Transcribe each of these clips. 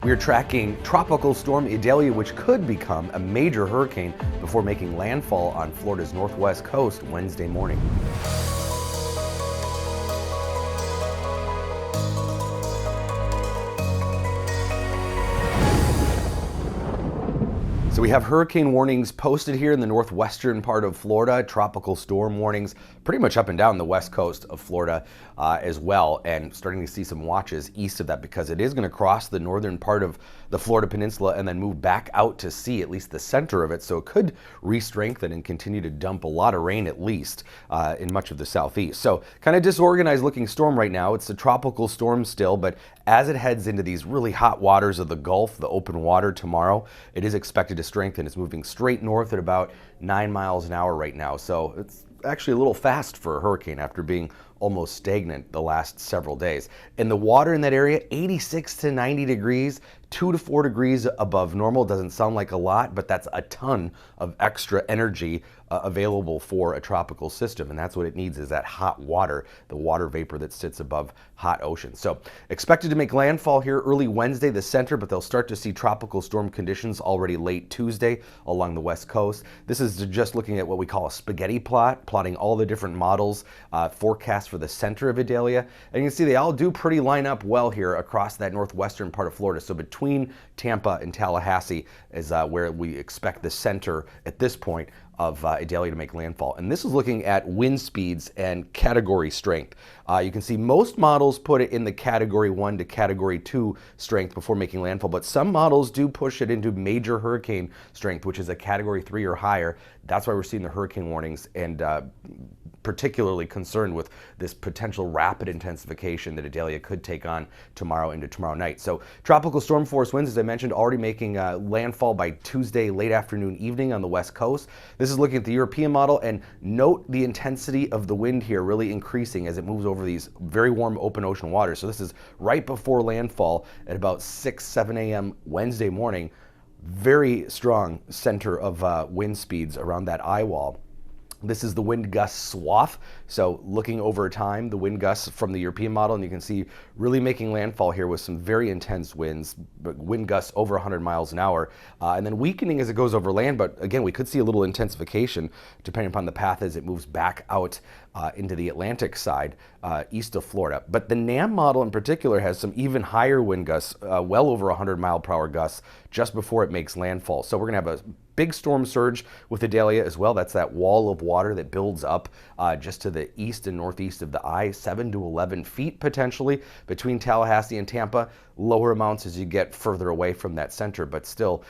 We're tracking Tropical Storm Idalia, which could become a major hurricane before making landfall on Florida's northwest coast Wednesday morning. So we have hurricane warnings posted here in the northwestern part of Florida, tropical storm warnings pretty much up and down the west coast of Florida as well, and starting to see some watches east of that because it is going to cross the northern part of the Florida Peninsula and then move back out to sea, at least the center of it, so it could re-strengthen and continue to dump a lot of rain at least in much of the southeast. So kind of disorganized looking storm right now. It's a tropical storm still, but as it heads into these really hot waters of the Gulf, the open water tomorrow, it is expected to strengthen. It's moving straight north at about 9 miles an hour right now. So it's actually a little fast for a hurricane after being almost stagnant the last several days. And the water in that area, 86 to 90 degrees, 2 to 4 degrees above normal. Doesn't sound like a lot, but that's a ton of extra energy available for a tropical system. And that's what it needs, is that hot water, the water vapor that sits above hot oceans. So expected to make landfall here early Wednesday, the center, but they'll start to see tropical storm conditions already late Tuesday along the west coast. This is just looking at what we call a spaghetti plot, plotting all the different models, forecasts for the center of Idalia. And you can see they all do pretty line up well here across that northwestern part of Florida. So between Tampa and Tallahassee is where we expect the center at this point of Idalia to make landfall. And this is looking at wind speeds and category strength. You can see most models put it in the category 1 to category 2 strength before making landfall, but some models do push it into major hurricane strength, which is a category 3 or higher. That's why we're seeing the hurricane warnings, and particularly concerned with this potential rapid intensification that Idalia could take on tomorrow into tomorrow night. So tropical storm force winds, as I mentioned, already making landfall by Tuesday late afternoon, evening on the west coast. This is looking at the European model, and note the intensity of the wind here really increasing as it moves over these very warm open ocean waters. So this is right before landfall at about 6, 7 a.m. Wednesday morning. Very strong center of wind speeds around that eye wall. This is the wind gust swath. So looking over time, the wind gusts from the European model, and you can see really making landfall here with some very intense winds, but wind gusts over 100 miles an hour, and then weakening as it goes over land. But again, we could see a little intensification depending upon the path as it moves back out into the Atlantic side east of Florida. But the NAM model in particular has some even higher wind gusts, well over 100-mile-per-hour gusts just before it makes landfall. So we're going to have a big storm surge with Idalia as well. That's that wall of water that builds up just to the east and northeast of the eye, 7 to 11 feet potentially between Tallahassee and Tampa. Lower amounts as you get further away from that center, but still,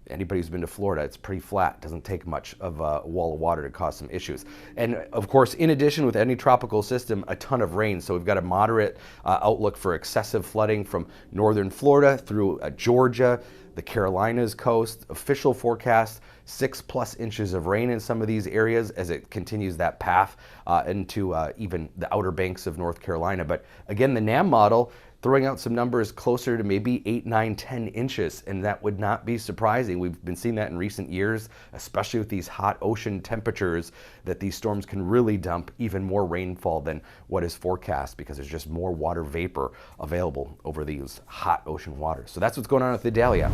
anybody who's been to Florida, it's pretty flat. Doesn't take much of a wall of water to cause some issues. And of course, in addition, with any tropical system, a ton of rain. So we've got a moderate outlook for excessive flooding from northern Florida through Georgia, the Carolinas coast. Official forecast, 6+ inches of rain in some of these areas as it continues that path into even the outer banks of North Carolina. But again, the NAM model throwing out some numbers closer to maybe 8, 9, 10 inches, and that would not be surprising. We've been seeing that in recent years, especially with these hot ocean temperatures, that these storms can really dump even more rainfall than what is forecast because there's just more water vapor available over these hot ocean waters. So that's what's going on with Idalia.